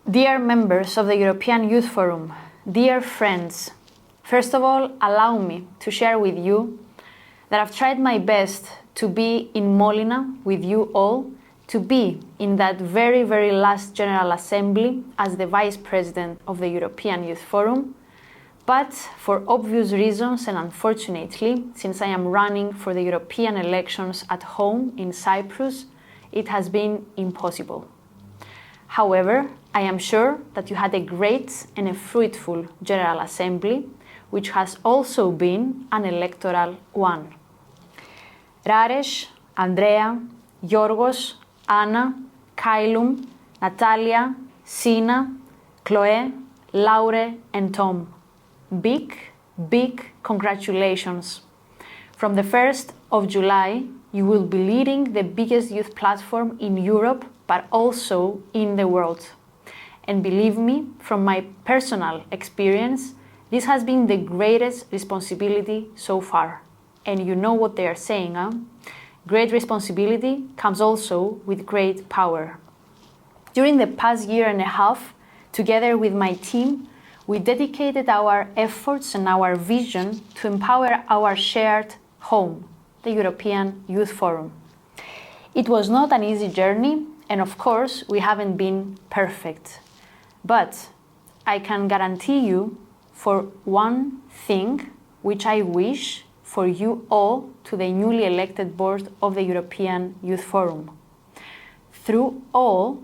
Dear members of the European Youth Forum, dear friends, first of all, allow me to share with you that I've tried my best to be in Molina with you all, to be in that very, very last General Assembly as the Vice President of the European Youth Forum, but for obvious reasons and unfortunately, since I am running for the European elections at home in Cyprus, it has been impossible. However, I am sure that you had a great and a fruitful General Assembly, which has also been an electoral one. Rares, Andrea, Yorgos, Anna, Kailum, Natalia, Sina, Chloe, Laure and Tom. Big, big congratulations. From the 1st of July, you will be leading the biggest youth platform in Europe, but also in the world. And believe me, from my personal experience, this has been the greatest responsibility so far. And you know what they are saying, huh? Great responsibility comes also with great power. During the past year and a half, together with my team, we dedicated our efforts and our vision to empower our shared home, the European Youth Forum. It was not an easy journey, and of course, we haven't been perfect. But I can guarantee you for one thing, which I wish for you all to the newly elected board of the European Youth Forum. Through all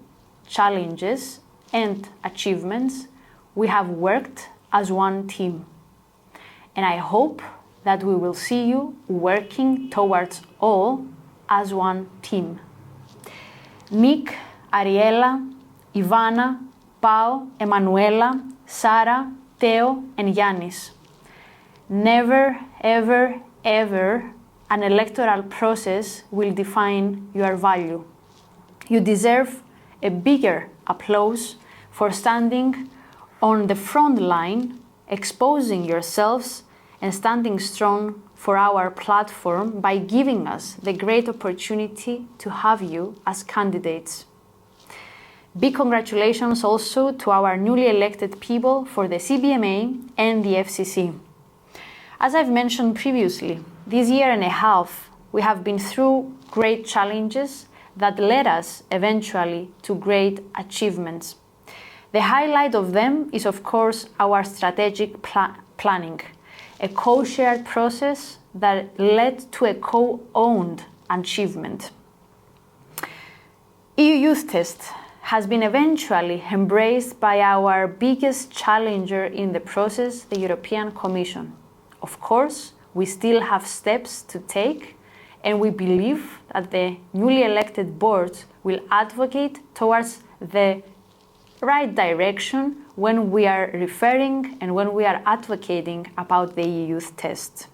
challenges and achievements, we have worked as one team. And I hope that we will see you working towards all as one team. Nick, Ariella, Ivana, Pao, Emanuela, Sara, Theo and Yannis. Never, ever, ever an electoral process will define your value. You deserve a bigger applause for standing on the front line, exposing yourselves and standing strong for our platform by giving us the great opportunity to have you as candidates. Big congratulations also to our newly elected people for the CBMA and the FCC. As I've mentioned previously, this year and a half, we have been through great challenges that led us eventually to great achievements. The highlight of them is, of course, our strategic planning, a co-shared process that led to a co-owned achievement. EU Youth Test has been eventually embraced by our biggest challenger in the process, the European Commission. Of course, we still have steps to take, and we believe that the newly elected board will advocate towards the right direction when we are referring and when we are advocating about the EU Youth Test.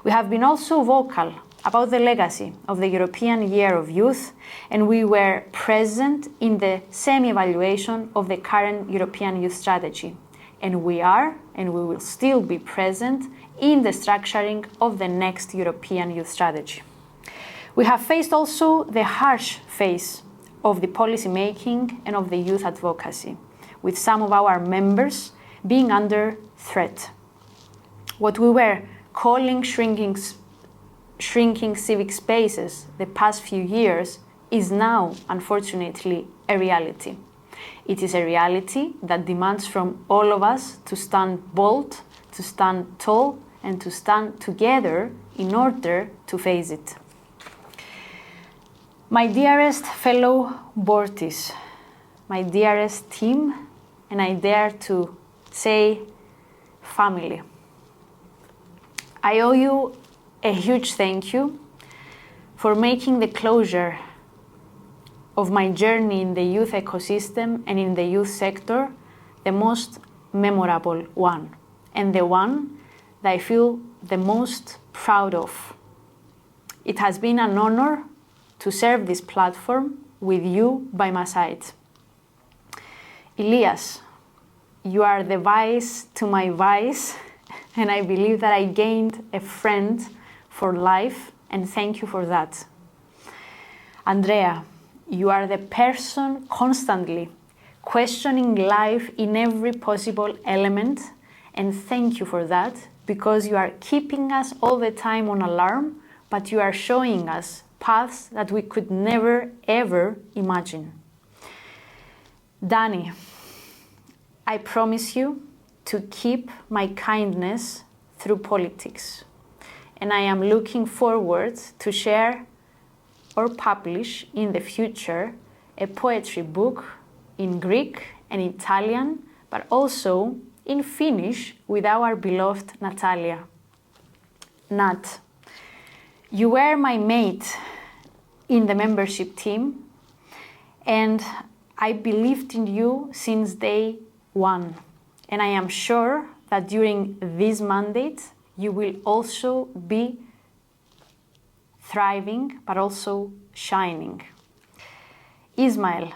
We have been also vocal about the legacy of the European Year of Youth, and we were present in the semi-evaluation of the current European Youth Strategy. And we are, and we will still be present in the structuring of the next European Youth Strategy. We have faced also the harsh phase of the policy making and of the youth advocacy, with some of our members being under threat. What we were calling shrinking civic spaces the past few years is now, unfortunately, a reality. It is a reality that demands from all of us to stand bold, to stand tall, and to stand together in order to face it. My dearest fellow boardies, my dearest team, and I dare to say family, I owe you a huge thank you for making the closure of my journey in the youth ecosystem and in the youth sector the most memorable one, and the one that I feel the most proud of. It has been an honor to serve this platform with you by my side. Elias, you are the vice to my vice, and I believe that I gained a friend for life, and thank you for that. Andrea, you are the person constantly questioning life in every possible element. And thank you for that, because you are keeping us all the time on alarm, but you are showing us paths that we could never, ever imagine. Danny, I promise you to keep my kindness through politics. And I am looking forward to share or publish in the future a poetry book in Greek and Italian, but also in Finnish with our beloved Natalia. Nat, you were my mate in the membership team, and I believed in you since day one. And I am sure that during this mandate, you will also be thriving, but also shining. Ismail,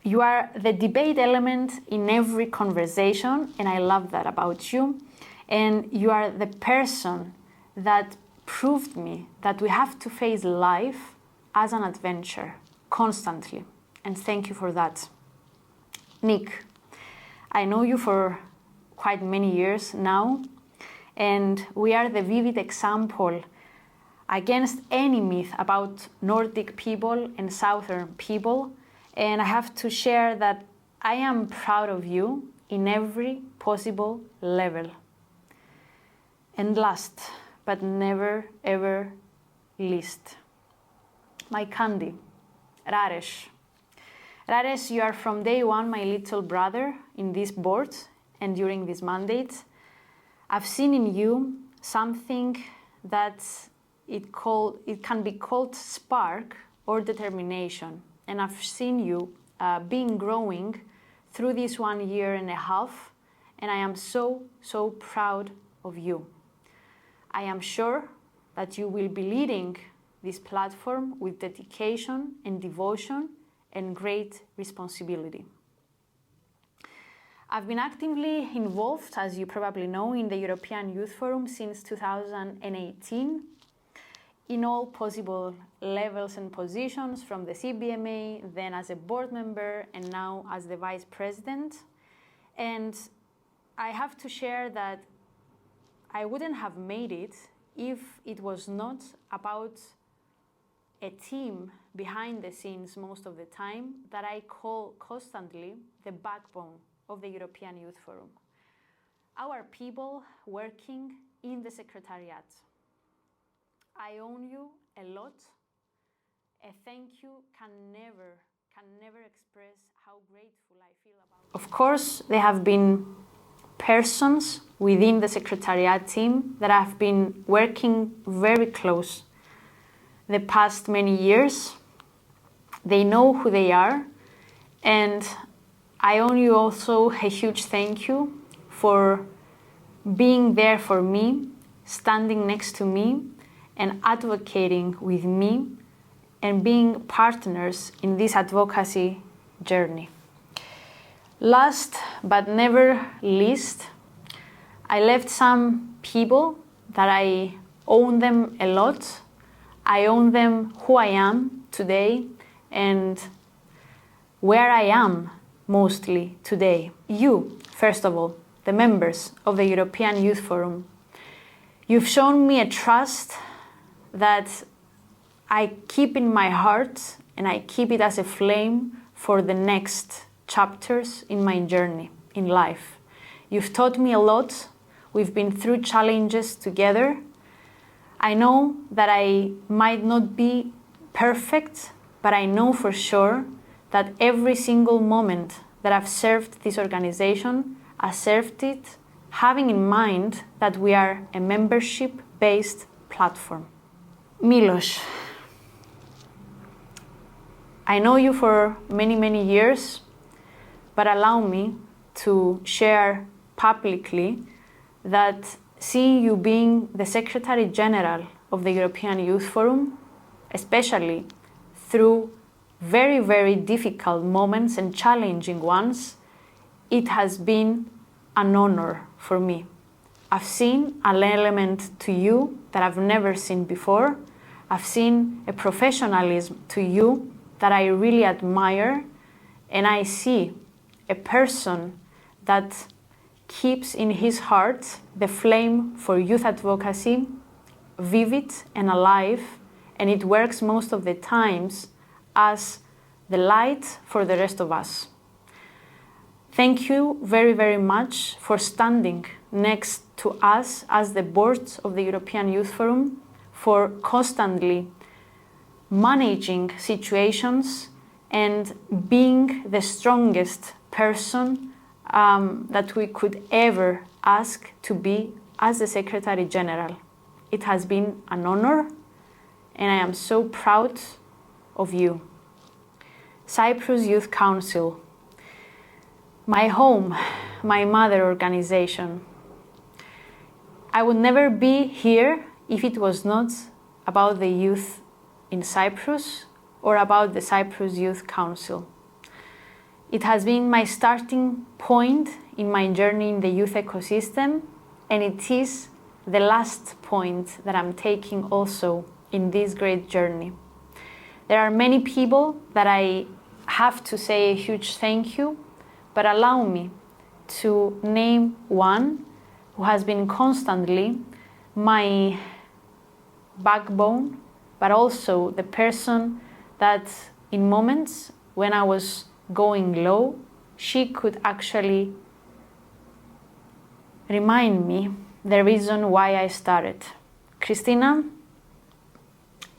you are the debate element in every conversation, and I love that about you. And you are the person that proved me that we have to face life as an adventure, constantly. And thank you for that. Nick, I know you for quite many years now, and we are the vivid example against any myth about Nordic people and Southern people. And I have to share that I am proud of you in every possible level. And last, but never ever least, my candy, Raresh. Raresh, you are from day one my little brother in this board and during this mandate. I've seen in you something that it can be called spark or determination. And I've seen you being growing through this 1 year and a half, and I am so, so proud of you. I am sure that you will be leading this platform with dedication and devotion and great responsibility. I've been actively involved, as you probably know, in the European Youth Forum since 2018, in all possible levels and positions, from the CBMA, then as a board member, and now as the vice president. And I have to share that I wouldn't have made it if it was not about a team behind the scenes most of the time that I call constantly the backbone of the European Youth Forum. Our people working in the Secretariat. I owe you a lot. A thank you can never express how grateful I feel about it. Of course, there have been persons within the Secretariat team that have been working very close the past many years. They know who they are, and I owe you also a huge thank you for being there for me, standing next to me, and advocating with me, and being partners in this advocacy journey. Last but never least, I left some people that I owe them a lot. I owe them who I am today and where I am mostly today. You, first of all, the members of the European Youth Forum. You've shown me a trust that I keep in my heart, and I keep it as a flame for the next chapters in my journey in life. You've taught me a lot. We've been through challenges together. I know that I might not be perfect, but I know for sure that every single moment that I've served this organization, I served it having in mind that we are a membership-based platform. Milos, I know you for many, many years, but allow me to share publicly that seeing you being the Secretary General of the European Youth Forum, especially through very, very difficult moments and challenging ones, it has been an honor for me. I've seen an element to you that I've never seen before. I've seen a professionalism to you that I really admire, and I see a person that keeps in his heart the flame for youth advocacy vivid and alive, and it works most of the times as the light for the rest of us. Thank you very, very much for standing next to us as the board of the European Youth Forum, for constantly managing situations and being the strongest person that we could ever ask to be as the Secretary General. It has been an honor, and I am so proud of you. Cyprus Youth Council, my home, my mother organization. I would never be here if it was not about the youth in Cyprus or about the Cyprus Youth Council. It has been my starting point in my journey in the youth ecosystem, and it is the last point that I'm taking also in this great journey. There are many people that I have to say a huge thank you, but allow me to name one who has been constantly my backbone, but also the person that in moments when I was going low, she could actually remind me the reason why I started. Christina,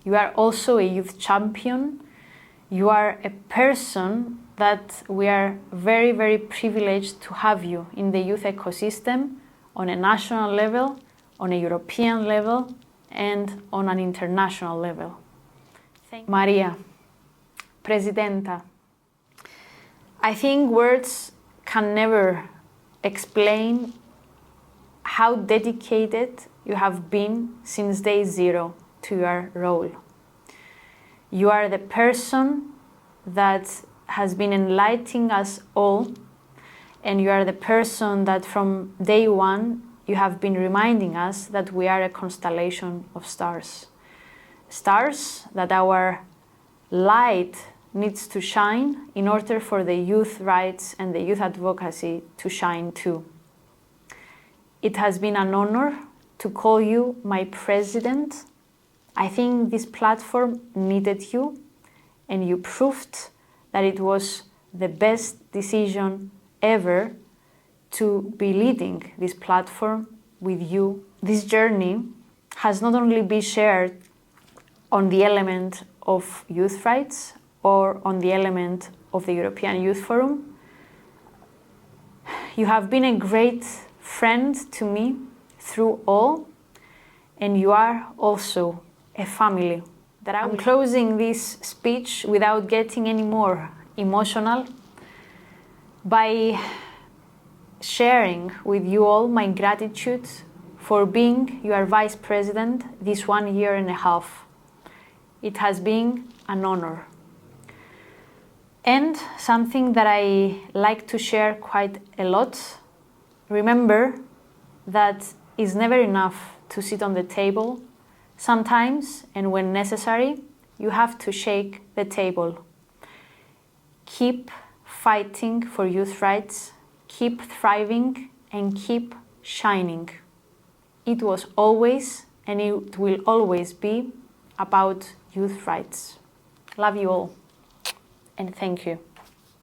you are also a youth champion. You are a person that we are very, very privileged to have you in the youth ecosystem on a national level, on a European level, and on an international level. Thank you. Maria, Presidenta, I think words can never explain how dedicated you have been since day zero to your role. You are the person that has been enlightening us all, and you are the person that from day one you have been reminding us that we are a constellation of stars. Stars that our light needs to shine in order for the youth rights and the youth advocacy to shine too. It has been an honor to call you my president. I think this platform needed you, and you proved that it was the best decision ever to be leading this platform with you. This journey has not only been shared on the element of youth rights or on the element of the European Youth Forum. You have been a great friend to me through all, and you are also a family. That I'm closing this speech without getting any more emotional by sharing with you all my gratitude for being your vice president this 1.5 years. It has been an honor. And something that I like to share quite a lot, remember that it's never enough to sit on the table. Sometimes, and when necessary, you have to shake the table. Keep fighting for youth rights, keep thriving, and keep shining. It was always, and it will always be, about youth rights. Love you all, and thank you.